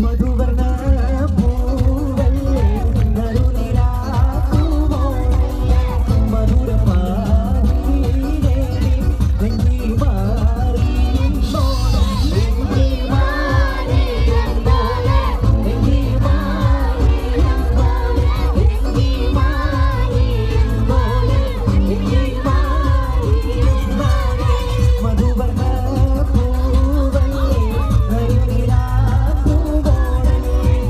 മധുവർണ്ണ പൂവല്ലേ നറുനിലാ പൂവോളല്ലേ മധുരപാതീരേ വെങ്കി മാറിയുമ്പോളെ വെങ്കി മാറിയുമ്പോളെ വെങ്കി മാറിയുമ്പോളെ വെങ്കി മാറിയുമ്പോളെ വെങ്കി മാറിയുമ്പോളെ മധുവർണ്ണ പൂവല്ലേ നറുനിലാ പൂവോളല്ലേ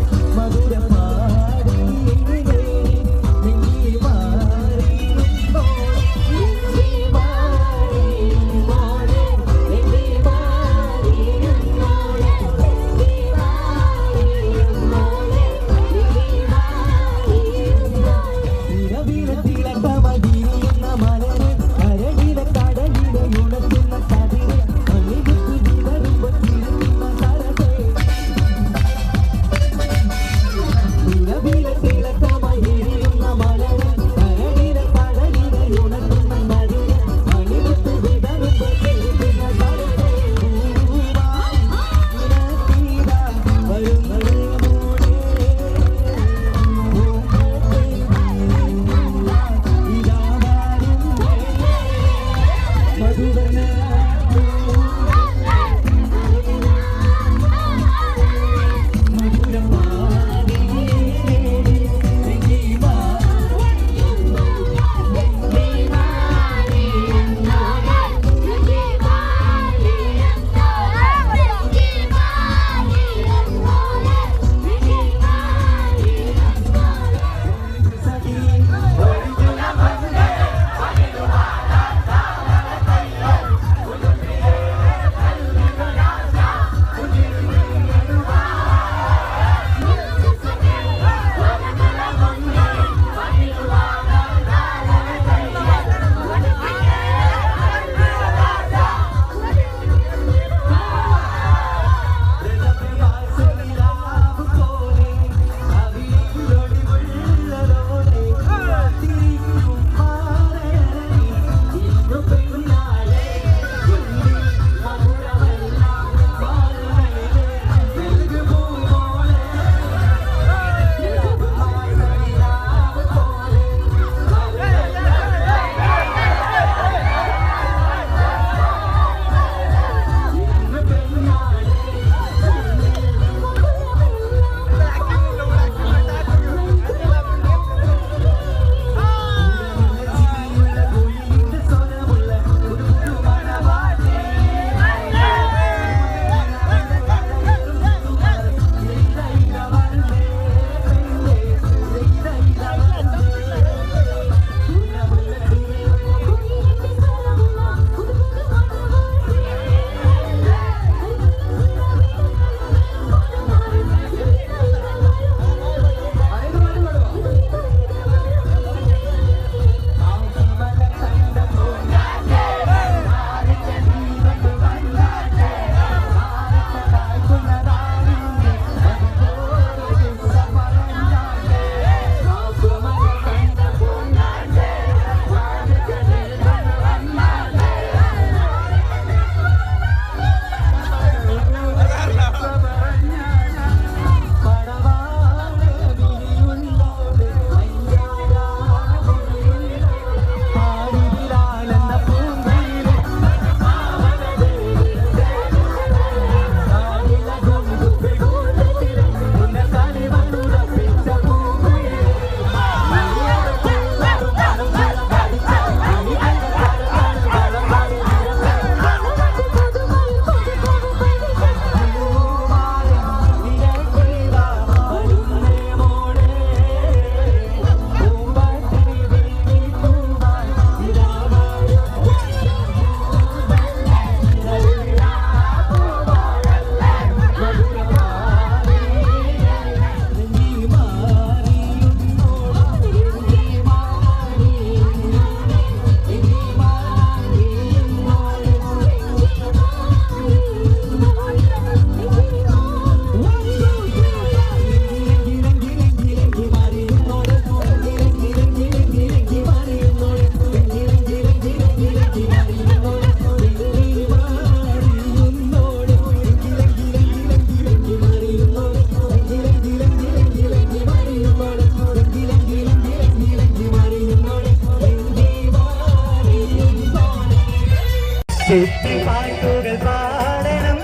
പാട്ടുകൾ പാടണം,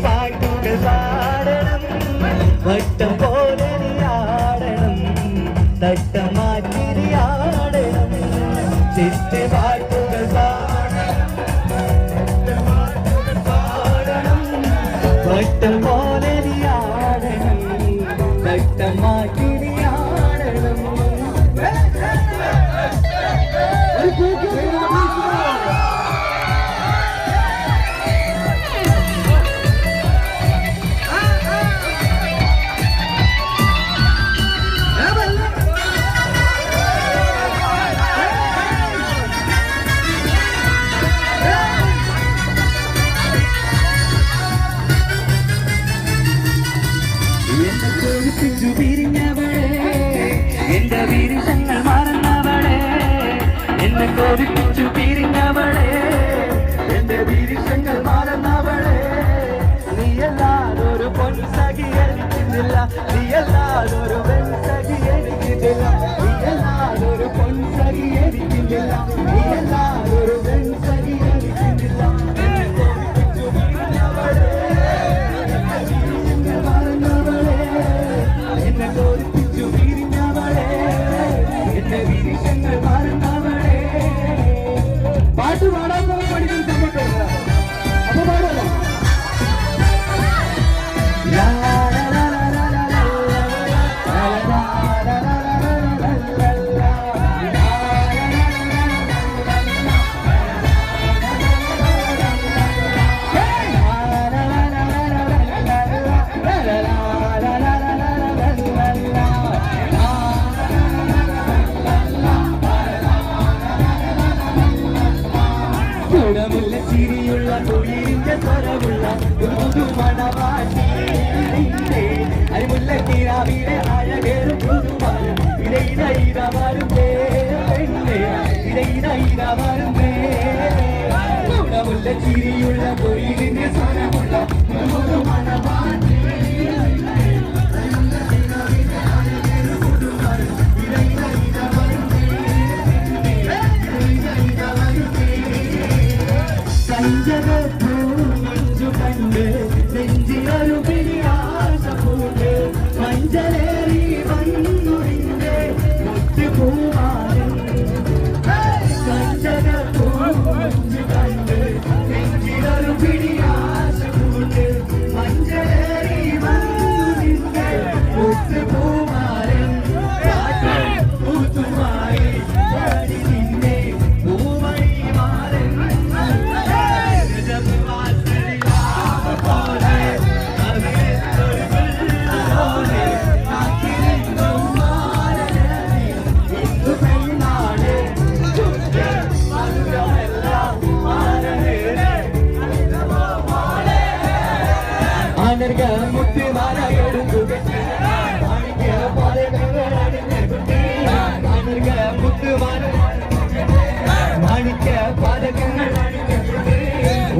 പാട്ടുകൾ പാടണം, വട്ടം പോലെ ആടണം, തട്ടം മാറ്റി ആടണം. പാട്ടുകൾ പാടണം, വട്ടം പോലെ ആടണം, തട്ടം മാറ്റി ആടണം. എന്റെ വീരങ്ങൾ മറന്നവളെ, എന്നെ കോപിപ്പിച്ചു പിരിഞ്ഞവളെ, എന്റെ വീരങ്ങൾ മറന്നവളെ. നീയല്ലാതൊരു പൊൻസഖി എനിക്കുന്നില്ല, നീയല്ലാതൊരു പെൺസഖി എനിക്കില്ല, നീയല്ലാതൊരു പൊൻസഖി എനിക്കില്ല, നീയല്ലാതൊരു പെൺസഖി എനിക്കില്ല. എന്നെ കോപിപ്പിച്ചു പിരിഞ്ഞവളെ, എന്റെ വീരങ്ങൾ മറന്നവളെ, എന്നെ കോപിപ്പിച്ചു പിരിഞ്ഞവളെ, എന്റെ വീരങ്ങൾ മറന്നവളെ. പാട്ട് പാടാൻ പഠിക്കാൻ സമയത്ത് അപ്പൊ പാടല്ലോ. ഗുണമുള്ള ചിരിയുള്ള തൊഴിലിന്റെ സ്വരമുള്ള ഒരു പുതുമണവാട്ടി, അരിമുല്ല കിരാവിലെ അഴകേറും പുതുമണം ഇടയിലൈരവരുന്നേ പെണ്ണേ, ഇടയിലൈരവരുന്നേ. ഗുണമുള്ള ചിരിയുള്ള തൊഴിലിന്റെ സ്വരമുള്ള ഒരു പുതുമണവാട്ടി, മഞ്ചു കണ്ട് നെഞ്ചിലൊരു പിരിയാശ പൂണ്ട്, മഞ്ചലേറി വന്നുറിന്റെ മുത്തുപൂവാനും. മഞ്ചു കണ്ട് നെഞ്ചിലൊരു പിരിയാശ പൂണ്ട്, മഞ്ചലേറി വന്നുറിന്റെ മുത്തുപൂവാനും. പൂത്തുമായി നിന്നെ പൂവഴി മാറി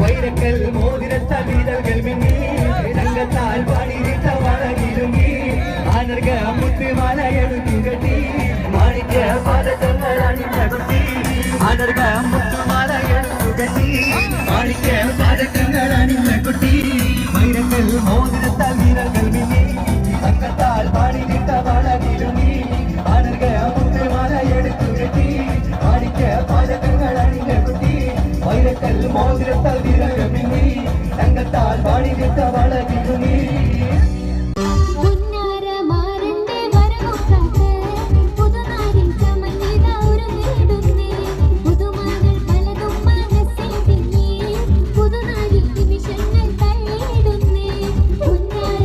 വൈരക്കൽ മോതിരത്ത വീരകൾ മിന്നി തങ്കത്താൽ പണിരിട്ട വളകിരുങ്ങി, ആനർഗ മുത്തുമാല എടുത്തു കെട്ടി മാണിക്യ പാദങ്ങൾ അണിഞ്ഞ കുട്ടി, ആനർഗ മുത്തുമാല എടുത്തു കെട്ടി മാണിക്യ പാദങ്ങൾ അണിഞ്ഞ കുട്ടി. വൈരക്കൽ മോതിരത്ത വീരകൾ മിന്നി തങ്കത്താൽ പണിരിട്ട വളകിരുങ്ങി, ആനർഗ മുത്തുമാല എടുത്തു കെട്ടി മാണിക്യ പാദങ്ങൾ അണിഞ്ഞ കുട്ടി. വൈരക്കൽ മോതിരത്താൽ വിരകമിനി തങ്കത്താൽ പാടിവിട്ട വളകിരുങ്ങി. പുതുനാരി നിമിഷങ്ങൾ തള്ളിയിടുന്നേ, പുന്നാര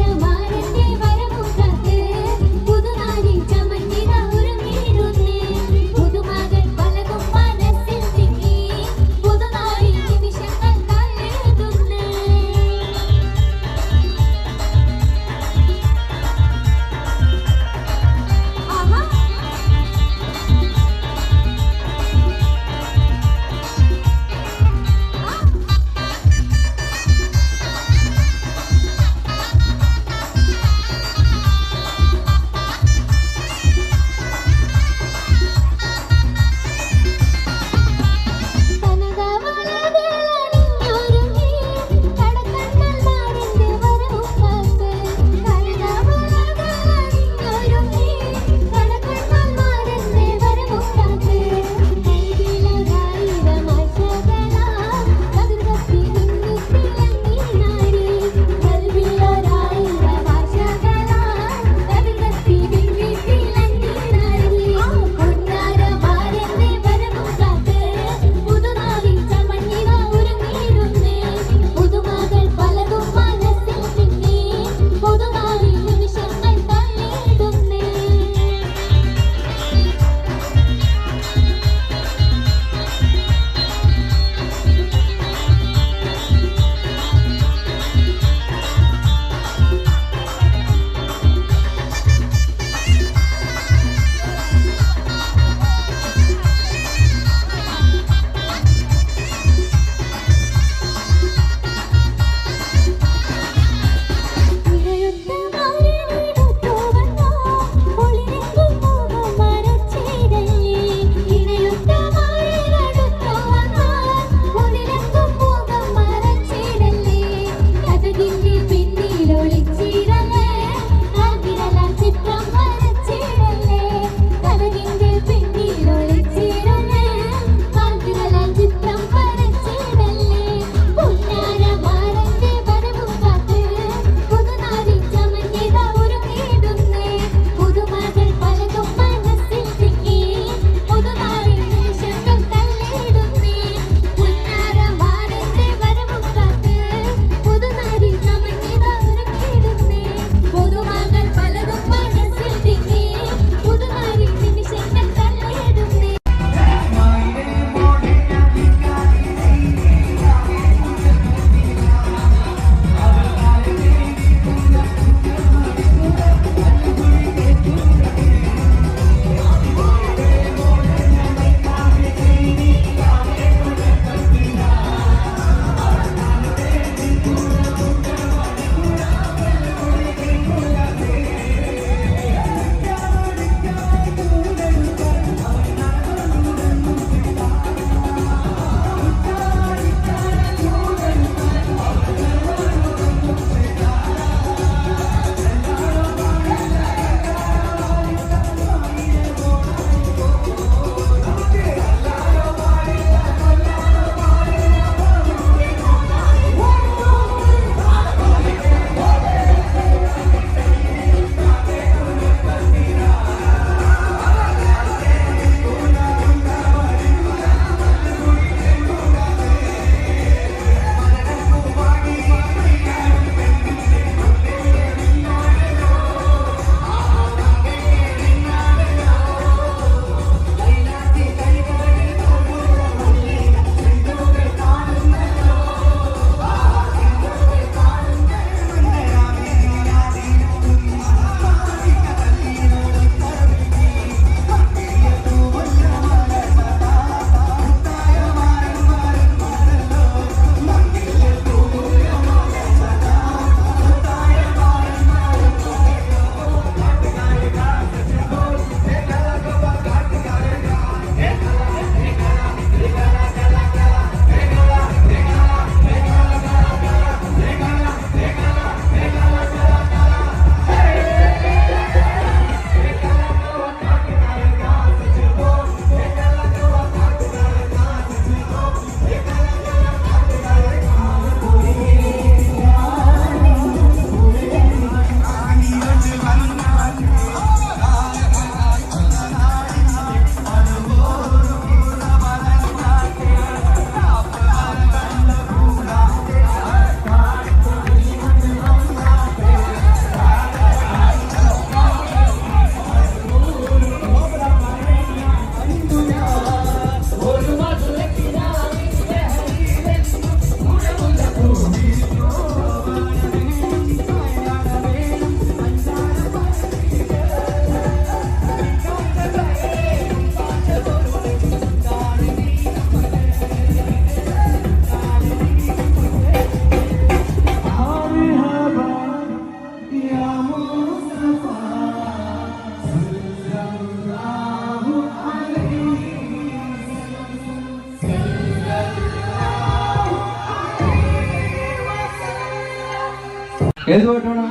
ഏത് പാട്ടാണ്?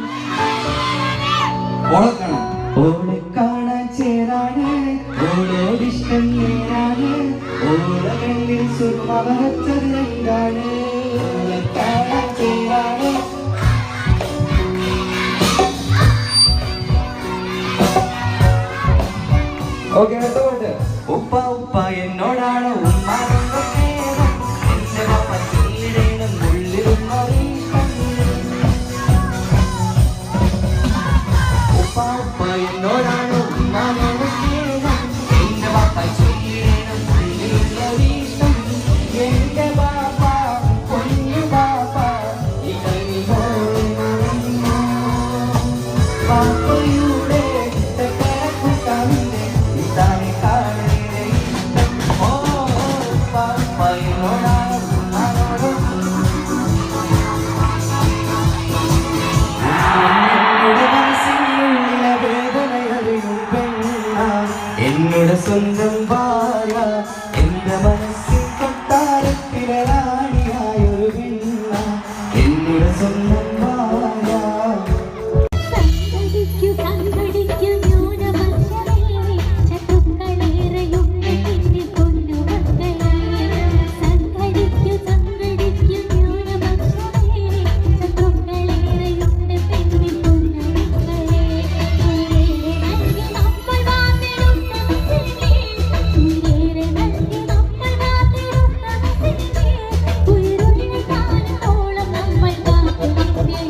ഓളെ കാണാൻ. ഓളെ കാണാൻ ചേരാണ്, ഓളോടിഷ്ടം നേരാണ്, ഓളെ കണ്ണിൽ സുർമവരച്ചത് എന്താണ്? ഓളെ കാണാൻ ചേരാണ്. ഓക്കെ, അടുത്ത പാട്ട്. ഉപ്പ ഉപ്പ എന്നോടാണ് ഉമ്മാനോട് സ്നേഹം, എന്റെ പപ്പ ചൊല്ലിടേണം ഉള്ളിലുള്ളൊരീഷ്ടം. ഉപ്പ ഉപ്പ എന്നോടാണ് ഉമ്മാനോട് സ്നേഹം, എന്റെ പപ്പ ചൊല്ലിടേണം ഉള്ളിലുള്ളൊരീഷ്ടം. എന്റെ പാപ്പ പൊന്നു പാപ്പ ഇതനി മോളുമോ പാപ്പയുടെ കൂട്ടാവിന്റെ ഇതാണ് കാണിയുടെ ഇഷ്ടം. ഓ പാപ്പ എന്നോടാണ് ഉമ്മാനോട് എന്നുടെ മനസ്സിനുള്ളിലെ വേദനയറിയും പെണ്ണ, എന്നുടെ സ്വന്തം ഭാര്യ, എന്റെ മനസ്സിൽ കൊട്ടാരത്തിലെ റാണിയായൊരു പെണ്ണ, എന്നുടെ സ്വന്തം ഭാര്യ. സംഘടിക്കു സംഘടിക്കു ന്യൂനപക്ഷമേ, ശത്രുക്കളേറെയുണ്ട് നിന്നിൽ പൊന്നുമക്കളേ. സംഘടിക്കു സംഘടിക്കു ന്യൂനപക്ഷമേ, ശത്രുക്കളേറെയുണ്ട് പെണ്ണിൽ പൊന്നുമക്കളേ. ഉയരേറെ നൽകി നമ്മൾ വാർത്തെടുത്ത മുസ്ലിമേ, ഉയരേറെ നൽകി നമ്മൾ വാർത്തെടുത്ത മുസ്ലിമേ, ഉയരുള്ള കാലത്തോളം നമ്മൾ കാത്തുനിൽക്കേ.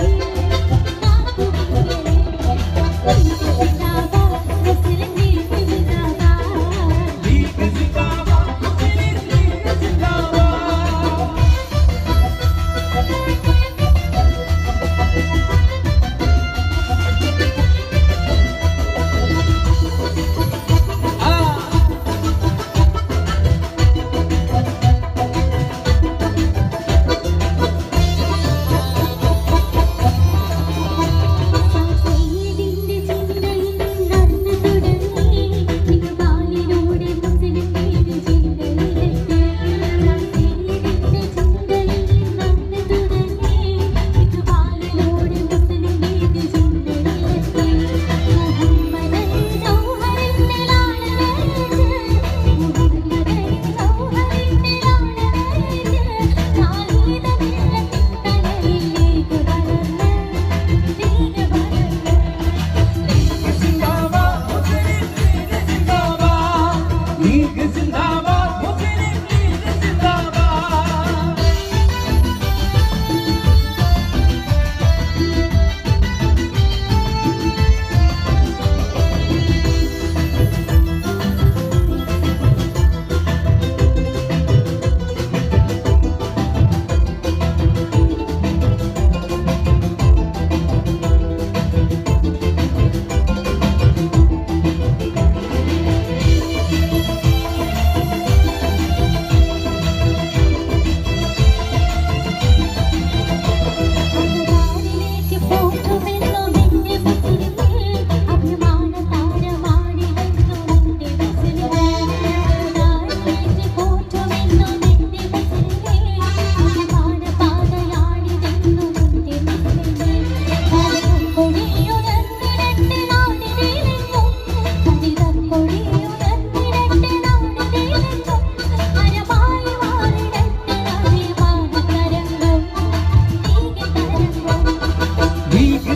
സയ്യിദിന്റെ ചിന്തയിൽ നടന്നു തുടങ്ങി, ഇക്ബാലിലൂടെ മുസ്ലിം പേര് ചിന്തയിലെത്തി. സയ്യിദിന്റെ ചിന്തയിൽ നടന്നു തുടങ്ങി, ഇക്ബാലിലൂടെ മുസ്ലിം പേര് ചിന്തയിലെത്തി. മുഹമ്മദൻ സൗഹൃദത്തിലാണ് വരച്ച്, മുഹമ്മദൻ സൗഹൃദത്തിലാണ് വരച്ച്, നാളീത വെള്ളത്തിൻ കടലിലേക്ക് ലീഗ് സിന്ദാബാദ്, മുസ്ലിം ലീഗ് സിന്ദാബാദ്. അകതാരിലേക്ക് പോറ്റുമെന്നും എന്റെ മുസ്ലിമേ, അഭിമാന താരമാണിതെന്നും എന്റെ മുസ്ലിമേ. അകതാരിലേക്ക് പോറ്റുമെന്നും എന്റെ മുസ്ലിമേ, അഭിമാന പാതയാണിതെന്നും എന്റെ മുസ്ലിമേ. ഹരിതക്കൊടിയുയർത്തിടട്ടെ നാടിനെങ്ങും, ഹരിതക്കൊടിയുയർത്തിടട്ടെ നാടിനെങ്ങും, ഹരമായി മാറിടട്ടെ അഭിമാന തരംഗം, ലീഗ് തരംഗം. ലീഗ്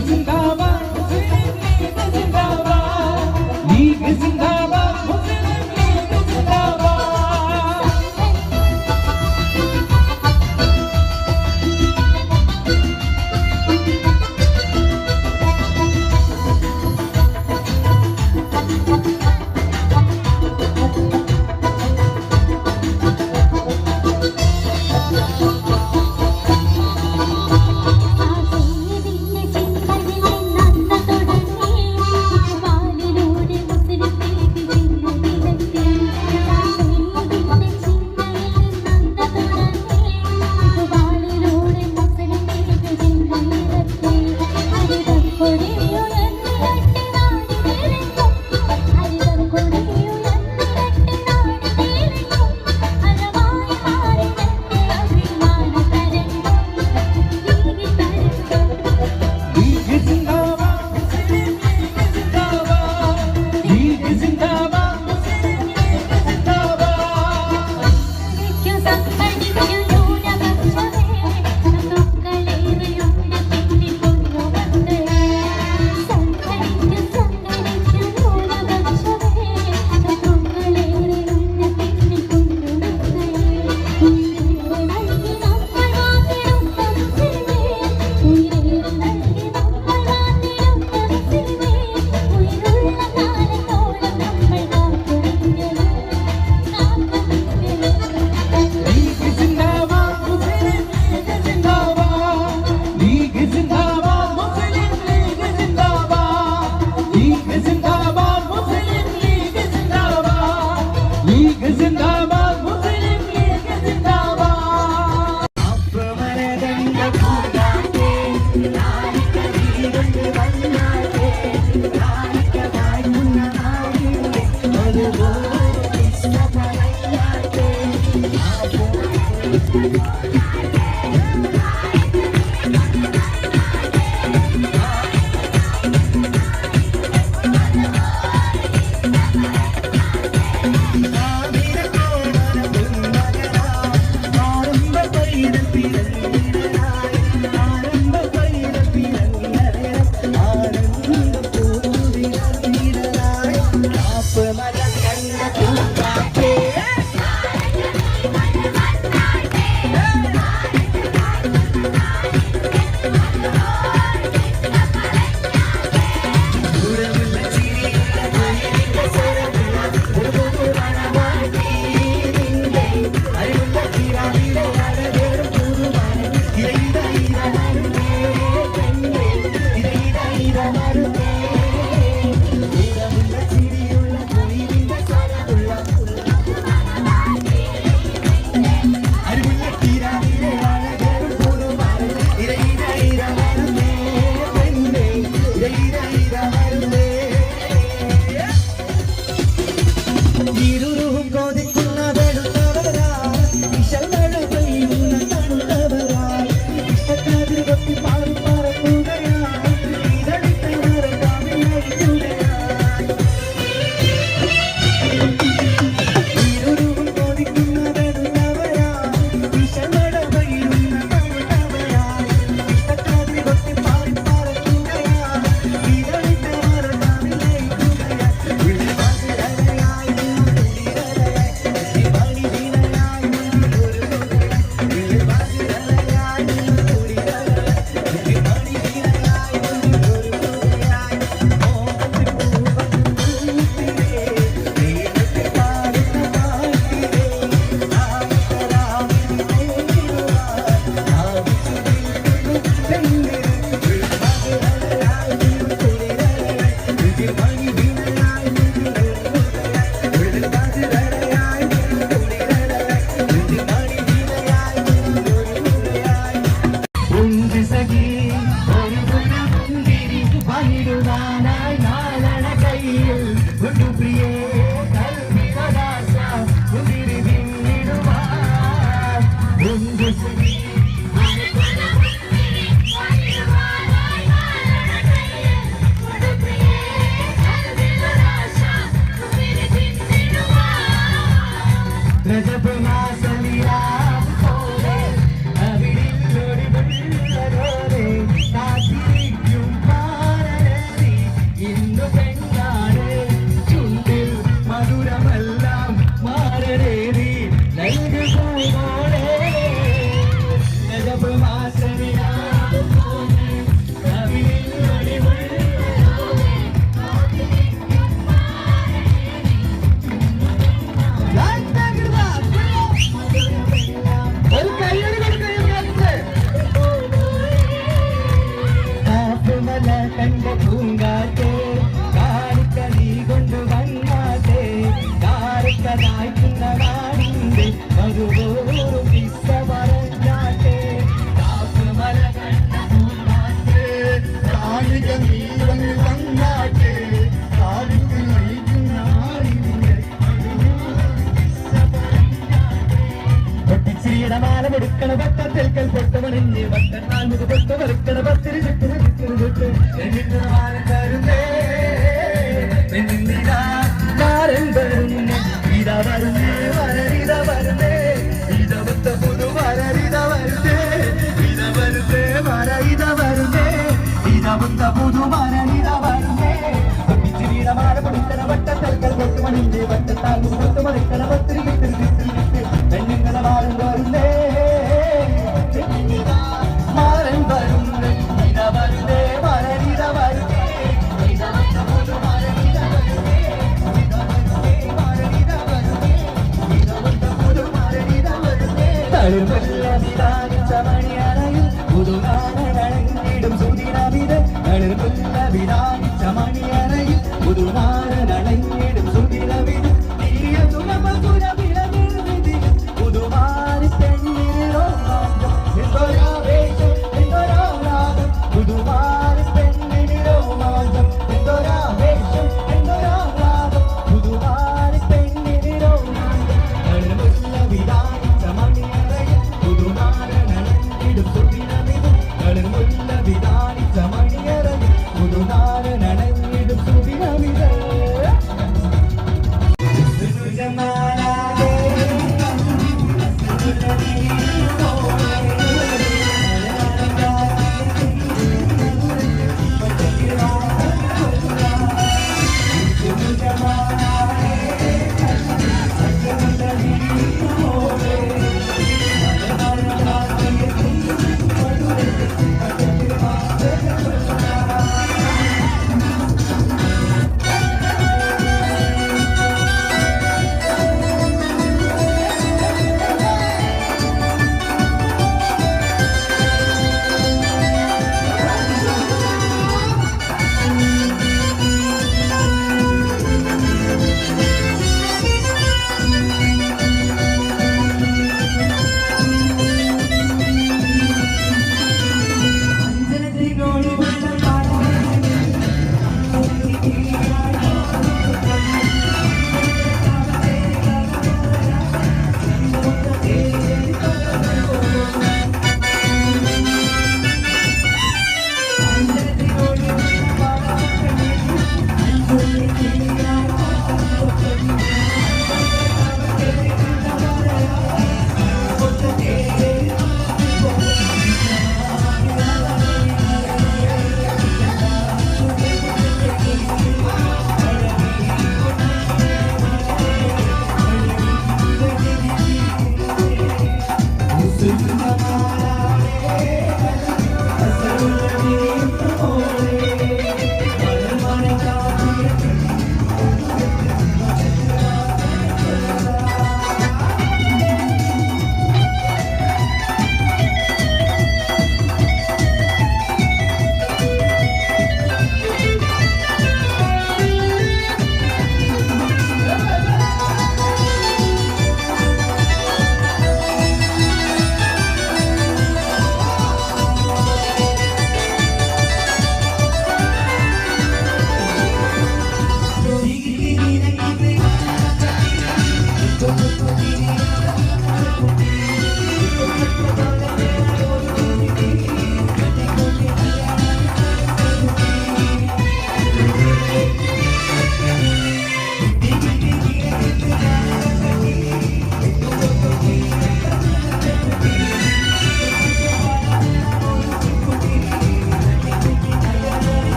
കണ്ട പൂങ്കാറ്റേ കാണിക്ക നീ കൊണ്ട് വന്നാട്ടെ കാരക്ക നായ്ക്കുന്ന നാടിന്റെ മറുപോറും കിസ്സ പറഞ്ഞാട്ടെ കാപ്പുമല കണ്ട പൂങ്കാറ്റേ കാണിക്ക നീ കൊണ്ട് വന്നാട്ടെ കാരക്ക നായ്ക്കുന്ന നാടിന്റെ മാലമെടുക്കണ പട്ടത്തിൽ പൊട്ടമണിഞ്ഞ് പട്ടത്താൽ മുഖ പൊട്ട് വറുക്കണ പത്തിരി ചുറ്റ് മാലം തരുന്നേ മാരൻ വരുന്നേ ഇത വരുന്നേ വരരിത വരുന്നേ ഇത വത്ത പുതു വരരിത വരുന്നേ ഇത വരുന്നേ വര ഇത വരുന്നേ ഇത വത്ത പുതു വരരിത വരുന്നേ മാല പൊടിക്കണ പട്ടത്തിൽ പൊട്ടുമണിഞ്ഞ് പട്ടത്താൽ മുഖ പൊട്ട് വറുക്കണ പത്തിരി പെണ്ണുങ്ങളെ മാലം വരുന്നേ മാരൻ വരുന്നേ ഇത വരുന്നേ വരരിത വരുന്നേ ഇത വത്ത പുതു വരരിത വരുന്നേ ഇത വരുന്നേ വരരിത വരുന്നേ ഇത വത്ത പുതു വരരിത വരുന്നേ തളിർവെള്ള വിധാനിച്ച മണിയറയിൽ പുതുനാരനടങ്ങിടും സുദിനവിത് തളിർവെള്ള വിധാനിച്ച മണിയറയിൽ പുതുനാരനടങ്ങിടും സുദിനവിത് നീയ സുഖമധുര വിളവിൽ പുതുമാരി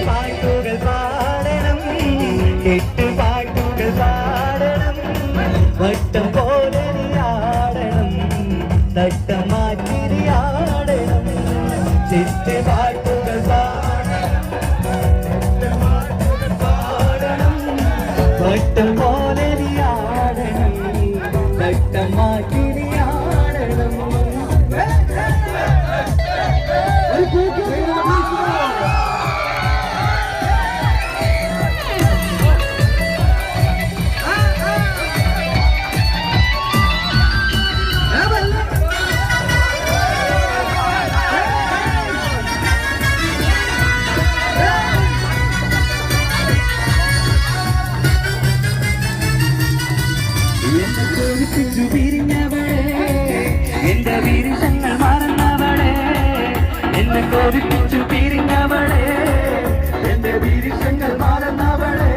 പാട്ടുകൾ പാടണം, പാട്ടുകൾ പാടണം, വട്ടം പോലെ ആടണം, തട്ടം മാറ്റി ആടണം. പാട്ടുകൾ പാടണം, വട്ടം പോലെ ആടണം, തട്ടം മാറ്റി ആടണം. എന്റെ വീരങ്ങൾ മറന്നവളെ, എന്നെ കോരിപ്പിച്ചു പിരിഞ്ഞവളെ, എന്റെ വീരങ്ങൾ മറന്നവളെ.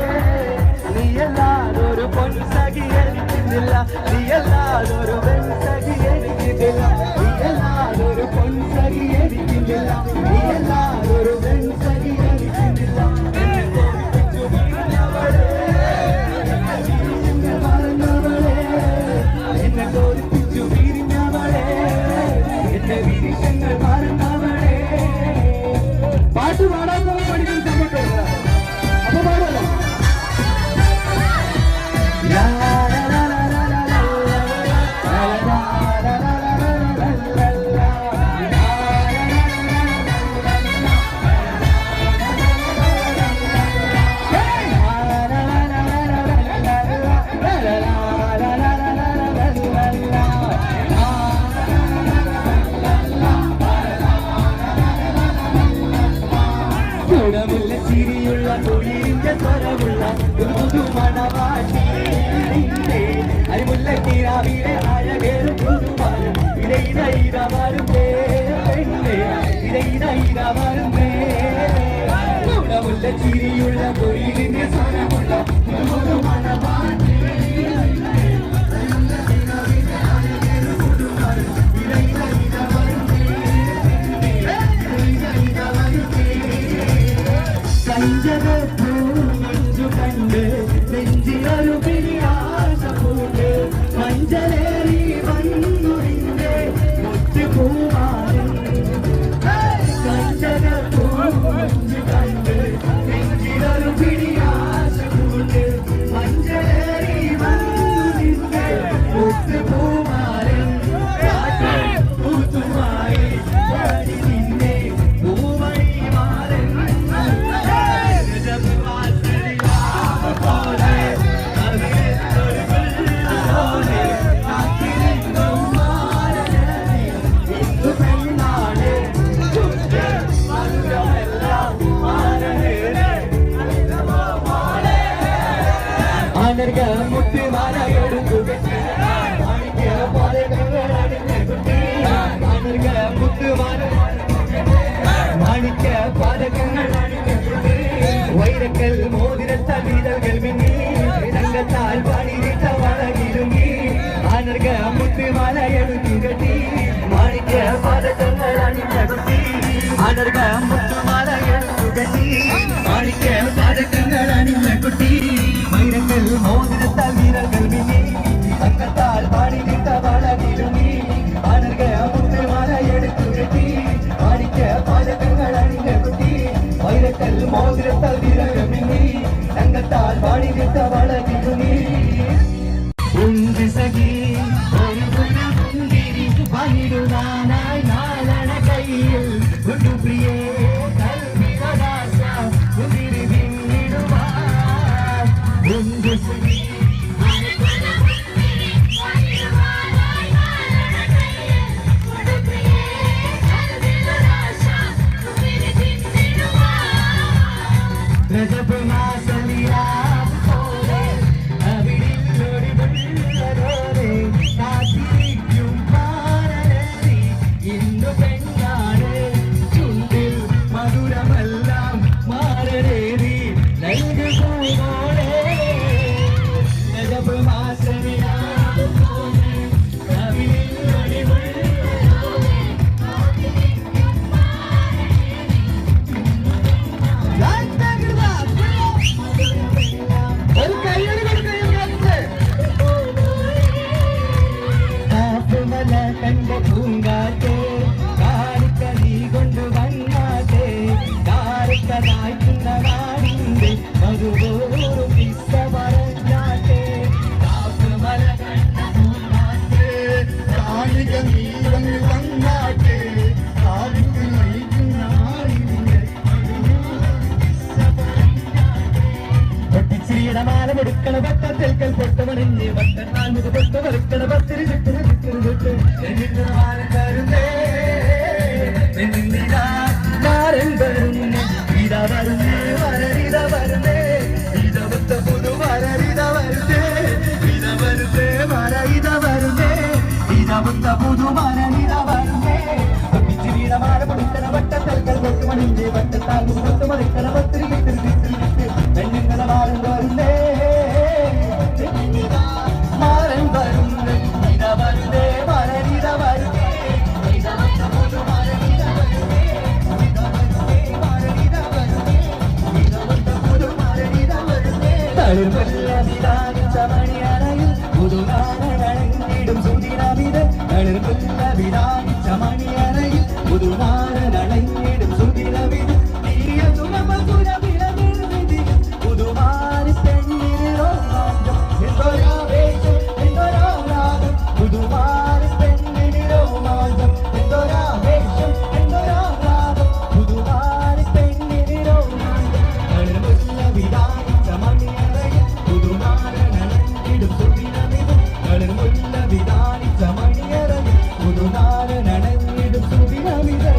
നീയല്ലാതൊരു പൊൻസഖി എനിക്കുന്നില്ല, നീയല്ലാതൊരു പെൺസഖി എനിക്കില്ല, നീയല്ലാതൊരു പൊൻസഖി എനിക്കുന്നില്ല, നീയല്ലാതൊരു പെൺസഖി എനിക്കുന്നില്ല. എന്നെ കോരിപ്പിച്ചു പിരിഞ്ഞവളെ, മറന്നവളെ, എന്നെ കോരിപ്പിച്ചു പിരിഞ്ഞവളെ, എന്റെ വീരങ്ങൾ മറന്നവളെ. പാട്ട് പാടാൻ പഠിക്കുന്ന സമയത്ത് അപ്പൊ പാടല്ലോ. ഗുണമുള്ള ചിരിയുള്ള തൊഴിലിന്റെ സ്വരമുള്ള പുതുമണവാട്ടി, അരിമുല്ല കിരാവിലെ അഴകേറും പുതുമാരും ഇടയിടയിടമാരും പെണ്ണേ, ഇടയിടയിടമാരും ഗുണമുള്ള ചിരിയുള്ള തൊഴിലിന്റെ സ്വരമുള്ള പുതുമണവാട്ടി. മഞ്ചു കണ്ട് നെഞ്ചിലൊരു പിരിയാശ പൂണ്ട്, മഞ്ചലേറി വന്നു നിന്റെ മുറ്റുപൂവാനും. മഞ്ചു കണ്ട് നെഞ്ചിലൊരു പിരിയാശ പൂണ്ട്, മഞ്ചലേറി വന്നു നിന്റെ മുറ്റുപൂവാനും. പൂത്തുമായി പാടി നിന്നെ പൂവഴി മാറൻ. മുത്തുമാല എടുക്കുക മാണിക്ക പാതകങ്ങൾ വൈരക്കൽ മോതിരത്താൽ വീതകൾ മിന്നി, തങ്കത്താൽ പാടിയിട്ട വളകിരുങ്ങി. ആനർക മുത്തുമാല എടുക്കുകട്ടി, മാണിക്ക പാതകങ്ങൾ അണിഞ്ഞകുട്ടി. ആനർക മുത്തുമാല എടുക്കുകട്ടി, മാണിക്ക പാതകങ്ങൾ അണിഞ്ഞകുട്ടി. വൈരക്കൽ മോതിരത്താൽ വീതകൾ മിന്നി, തങ്കത്താൽ പാടിയിട്ട വളകിരുങ്ങി. ആനർക മുത്തുമാല എടുക്കുകട്ടി, മാണിക്ക പാതകങ്ങൾ അണിഞ്ഞകുട്ടി. വൈരക്കൽ മോതിരത്താൽ വീതകൾ മിന്നി, തങ്കത്താൽ പാടിയിട്ട വളകിരുങ്ങി. ഉന്തി സഖി ഒരു പുനമുന്തിരി പണിടുവാനായി നാലണ കയ്യിൽ ഒരു പ്രിയേ കൽവിനദാസ ഉന്തിരി പിന്നിടുവാൻ. ഉന്തി സഖി രജപ മാസലിയാ പോലെ അവിടില്ലൊടി വെള്ളരോടെ കാത്തിരിക്കും പാരേറി. ഇന്നു പെണ്ണാണ് ചുണ്ടിൽ മധുരമെല്ലാം മാറേറി നൽകുമോളെ. നീളമാല കൊടുക്കണ വട്ടത്തിൽ പൊട്ടമണിഞ്ഞ് വട്ടത്താൽമുഖ പൊട്ട വറുക്കണ പത്തിരി ചുറ്റ് മാരൻ വരുന്നേ മാരൻ വരുന്നേ ഇതാ വരുന്നേ വരരിത വരുന്നേ ഇതവത്ത പുതു വരരിത വരുന്നേ ഇത വരുന്നേ മര ഇത വരുന്നേ ഇതവത്ത പുതു വരരിത വരുന്നേ നീളമാല കൊടുക്കണ വട്ടത്തിൽ പൊട്ടമണിഞ്ഞ് വട്ടത്താൽമുഖ പൊട്ട വറുക്കണ പത്തിരി പെണ്ണുങ്ങളെ മാരൻ വരുന്നേ മാരൻ വരുന്നേ ഇത വരുന്നേ വരരിത വരുന്നേ മണിയറയിൽ പുതുനാരനടങ്ങിടും സുദിനമിത് വിധാനിച്ച മണിയറയിൽ പുതുനാരനടങ്ങിടും സുദിനമിത് പുതുമാരി പെണ്ണിരോ മാറ്റം എന്തൊരാവേശം എന്തൊരാരാഗം പുതുമാരി പെണ്ണിരോ മാറ്റം എന്തൊരാവേശം എന്തൊരാരാഗം പുതുമാരി പെണ്ണിരോ മാറ്റം വിധാനിച്ച മണിയറയിൽ പുതുനാരനടങ്ങിടും സുദിനമിത് വിധാനിച്ച മണിയറയിൽ പുതുനാരനടങ്ങിടും സുദിനമിത്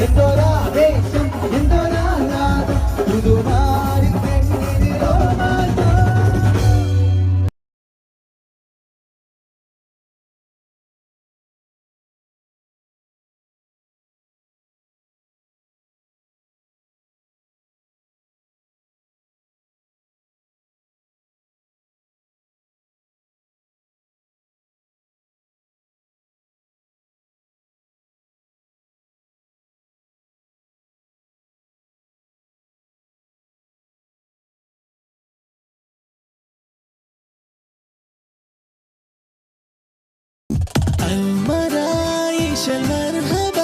Endora സ്പെഷ്യൽ മർഹബ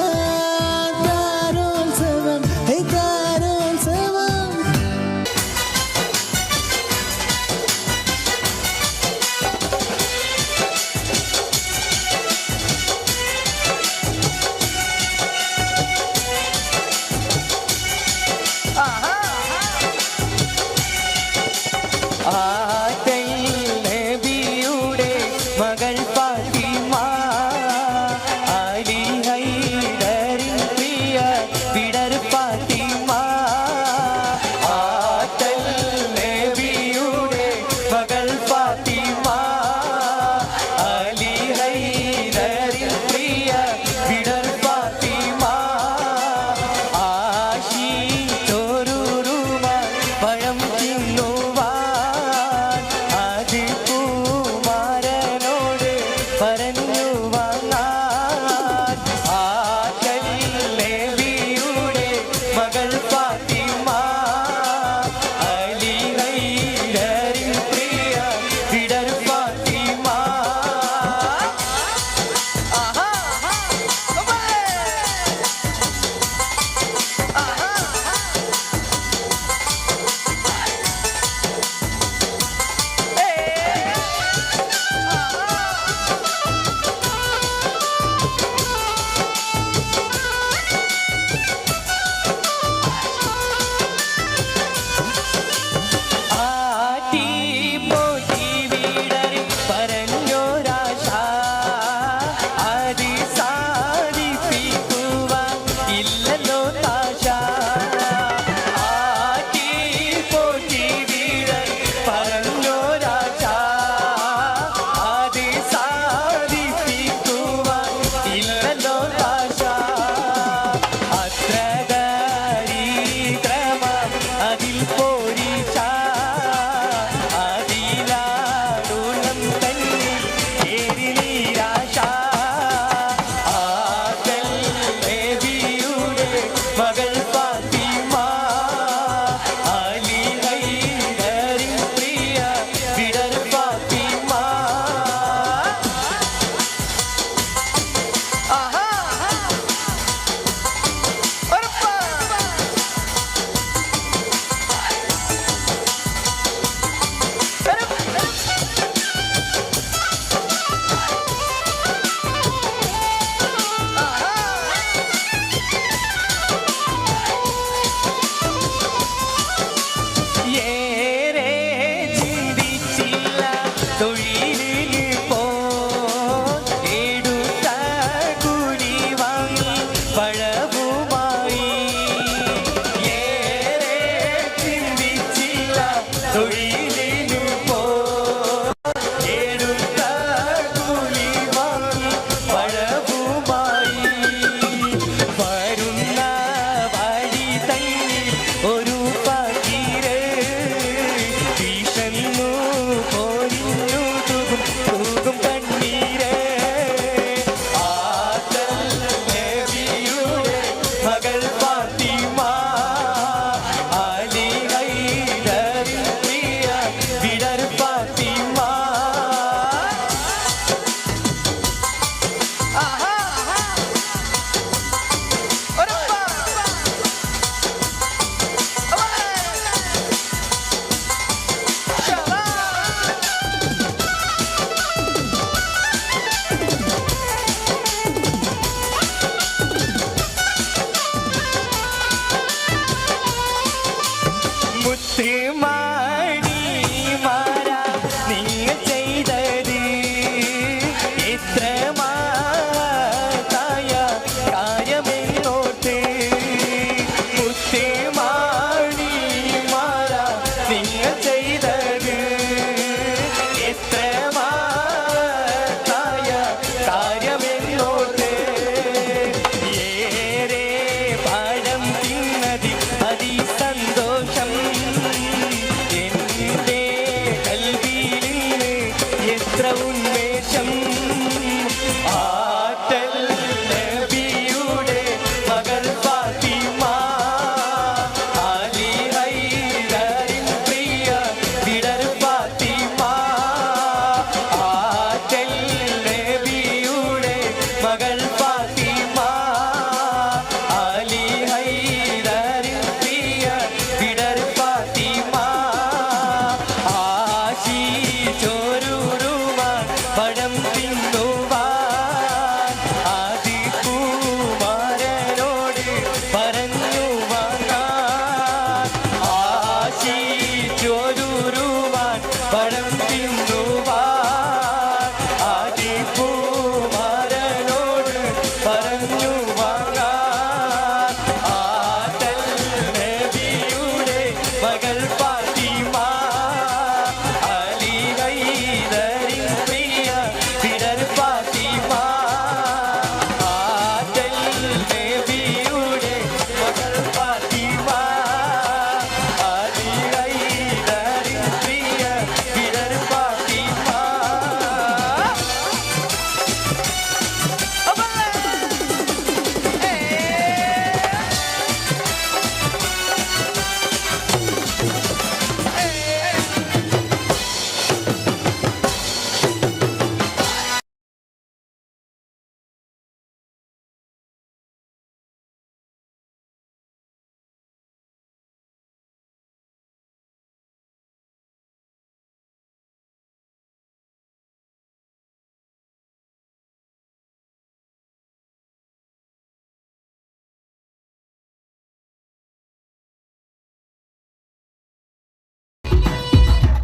താരോത്സവം താരോത്സവം. നബിയുടെ മകൾ ഫാത്തിമ അലി ഹൈദരിൻ പ്രിയ വിടർ ഫാത്തിമ ആറ്റൽ നബിയുടെ മകൾ ഫാത്തിമ അലി ഹൈദരിൻ പ്രിയ വിടർ ഫാത്തിമ ആശിച്ചൊരുരുമ പഴം തിന്നുവാൻ അത് കുമാരനോട് പറഞ്ഞു വാങ്ങാൻ ആറ്റൽ നബിയുടെ മകൾ ഫാത്തിമ അലി ഹൈദരിൻ പ്രിയ വിടർ ഫാത്തിമ. ആഹാ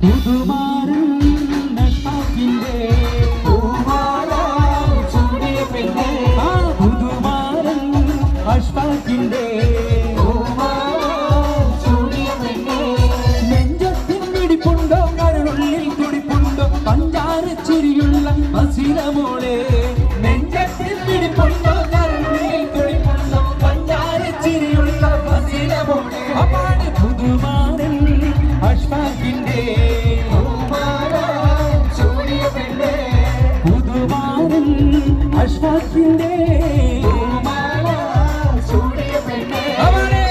പുതുമാരൻ അഷ്ഫാഖിന്റെ പൂമാല ചൂടിയ പെണ്ണേ ആ പുതുമാരൻ അഷ്ഫാഖിന്റെ പൂമാല ചൂടിയ പെണ്ണേ നെഞ്ചത്തിൻ പിടിപ്പുണ്ടോ കരളുള്ളിൽ തുടിപ്പുണ്ടോ പഞ്ചാര ചിരിയുള്ള മസിലമോളെ നെഞ്ചത്തിൻ പിടിപ്പുണ്ടോ കരളുള്ളിൽ തുടിപ്പുണ്ടോ പഞ്ചാര ചിരിയുള്ള മസിലമോളെ അപ്പാട് പുതുമാരൻ അഷ്ഫാഖിന്റെ പൂമാല ചൂടിയ പെണ്ണേ പുതുമാരൻ അഷ്ഫാഖിന്റെ പൂമാല ചൂടിയ പെണ്ണേ അവനെ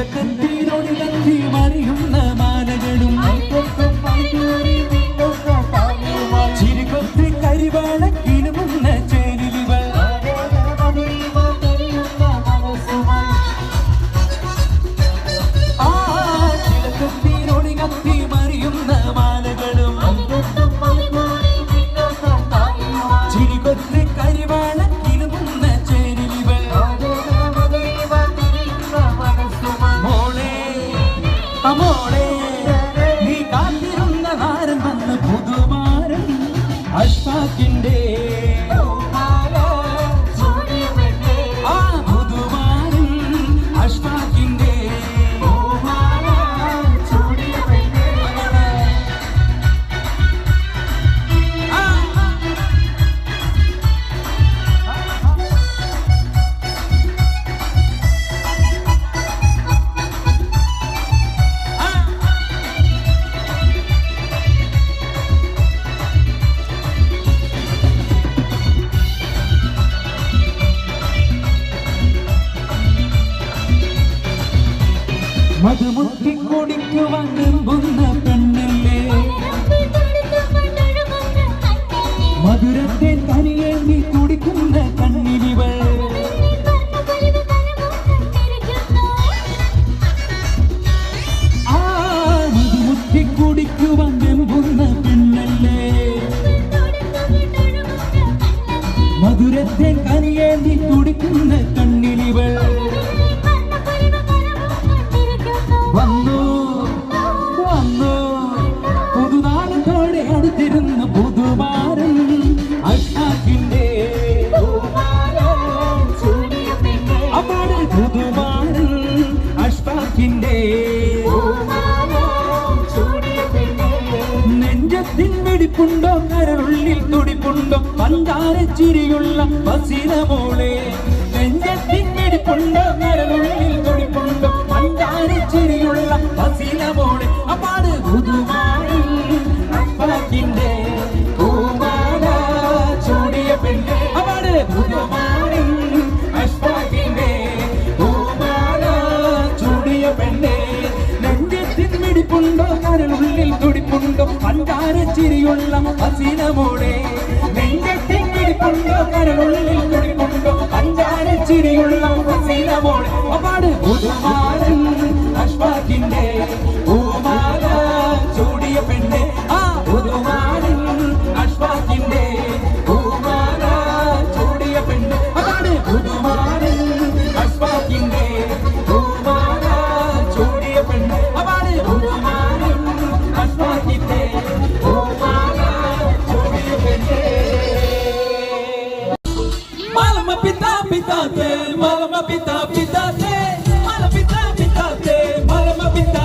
തിളക്കത്തിനൊഴുകി മറിയുന്ന മാലകളും ചിരികൊത്തി കരിവാളക്കിലുമുന്ന ചേരിലിവൾ ആ തിളക്കത്തിനൊഴുകി മറിയുന്ന മാലകളും ചിരികൊത്തി കരിവാളക്കിലുമുന്ന ചേരിലിവൾ മോളെ നീ കാത്തിരുന്ന താരം വന്ന് പുതുമാരൻ അഷ്ഫാഖിന്റെ ആ പുതുമാരൻ അഷ്ഫാഖിന്റെ മധുമുട്ടി കുടിക്കുവാൻ വെമ്പുന്ന പെണ്ണല്ലേ മധുരത്തെ തനിയേണ്ടി കുടിക്കുന്ന കണ്ണിലിവൾ ആ മധുമുട്ടി കുടിക്കുവാൻ വെമ്പുന്ന പെണ്ണല്ലേ മധുരത്തെ കനിയേണ്ടി കുടിക്കുന്ന കണ്ണിലിവൾ വന്നു വന്നു പുതുനാളത്തോടെ അടുത്തിരുന്ന് പുതുമാരൻ അഷ്ഫാഖിന്റെ അപ്പാട് പുതുമാരൻ അഷ്ഫാഖിന്റെ നെഞ്ചത്തിൻ വെടിപ്പുണ്ടോ കരളുള്ളിൽ തുടിപ്പുണ്ടോ പഞ്ചാര ചിരിയുള്ള ബസിരമോളെ നെഞ്ചത്തിൻ വെടിപ്പുണ്ടോ കരളുള്ളിൽ തുടിപ്പുണ്ടോ പഞ്ചാര ചിരിയുള്ള ബസിരമോളെ അപ്പാട് പുതുമാരൻ അഷ്ഫാഖിന്റെ പൂമാല ചൂടിയ പെണ്ണേ അപ്പാട് പുതുമാരൻ അഷ്ഫാഖിന്റെ പൂമാല ചൂടിയ പെണ്ണേ നെഞ്ചത്തിൻ വെടിപ്പുണ്ടോ കരളുള്ളിൽ തുടിപ്പുണ്ടോ പഞ്ചാര ചിരിയുള്ള ബസിരമോളെ നെഞ്ചത്തിൻ വെടിപ്പുണ്ടോ കരളുള്ളിൽ തുടിപ്പുണ്ടോ പഞ്ചാര ചിരിയുള്ള ബസിരമോളെ അപ്പാട് പുതുമാരൻ അഷ്ഫാഖിന്റെ പൂമാല ചൂടിയ പെണ്ണെ ആ പുതുമാരൻ അഷ്ഫാഖിന്റെ പൂമാല ചൂടിയ പെണ്ണെ അപ്പാട് പുതുമാരൻ അഷ്ഫാഖിന്റെ പൂമാല ചൂടിയ പെണ്ണെ അപ്പാട് പുതുമാരൻ അഷ്ഫാഖിന്റെ പൂമാല ചൂടിയ പെണ്ണെ മാലമ പിതാ പിതാ മാലമ പിതാ പിതാ മാലമ പിതാ പിതാ മാലമ പിതാ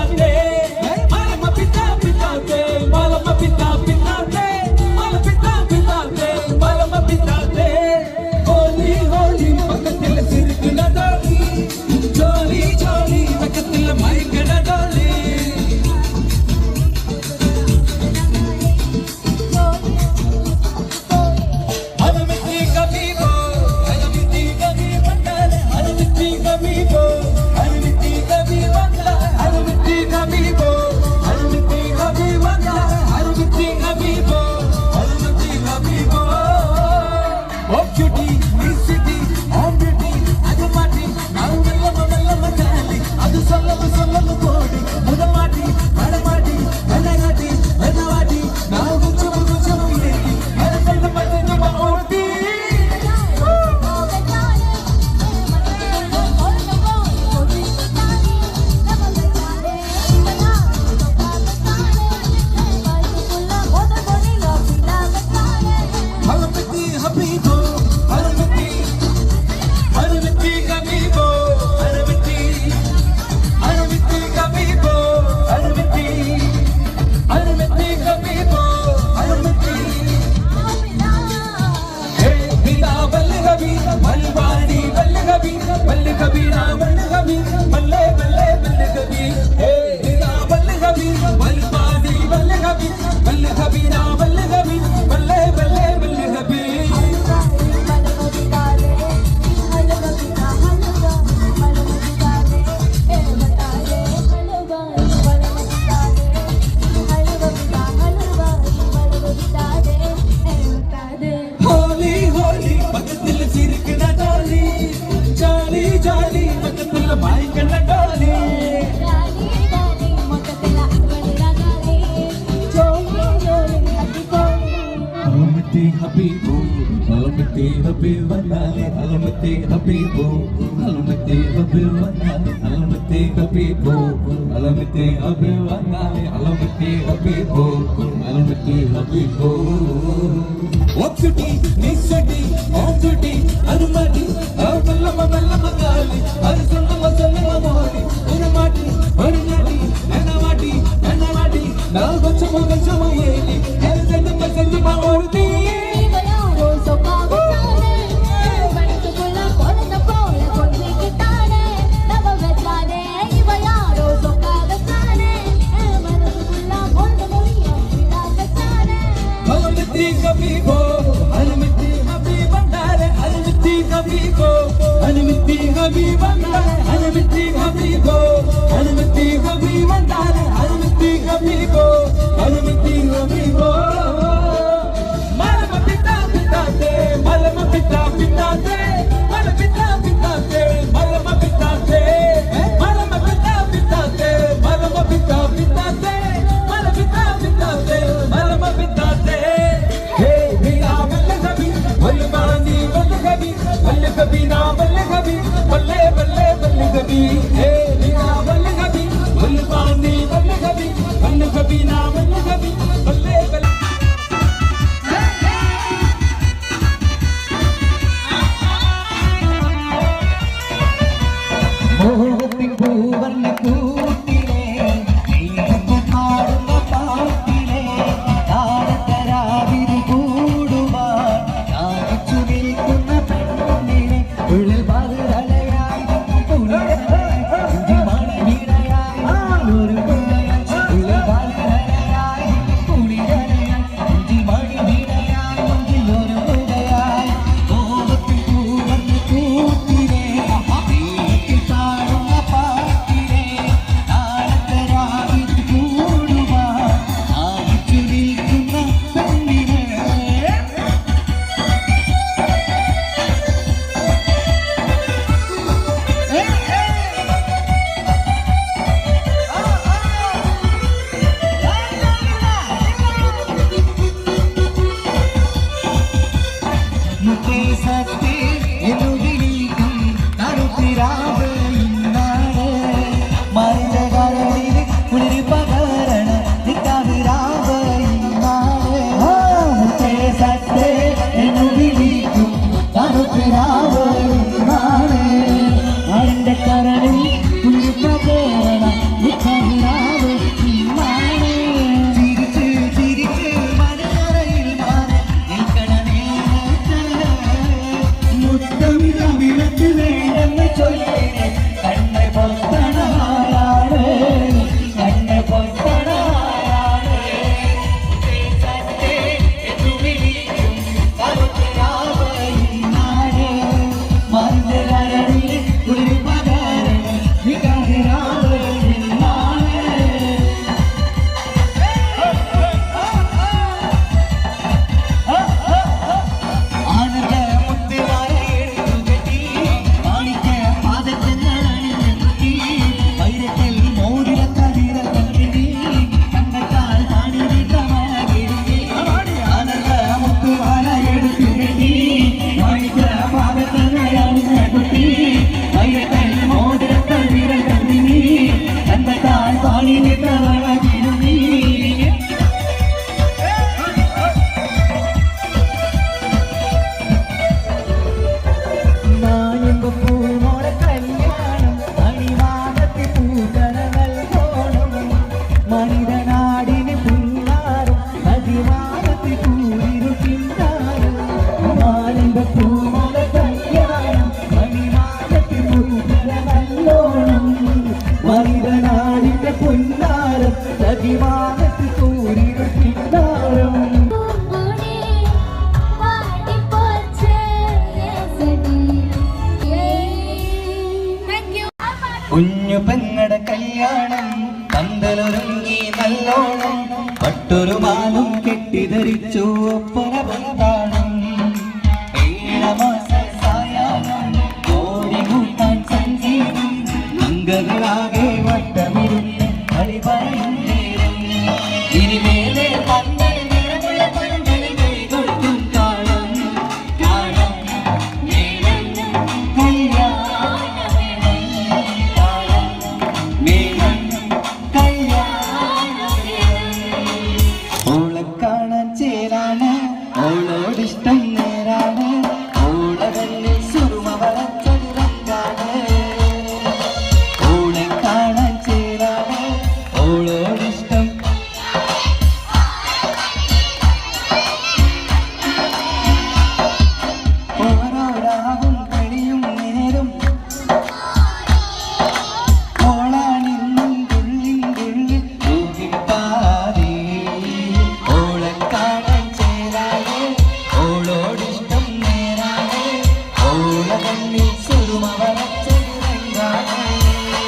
കുഞ്ഞു പെങ്ങട കല്യാണം പന്തലൊരുങ്ങി നല്ലോണം പട്ടൊരു മാലും കെട്ടിധരിച്ചു ഒപ്പന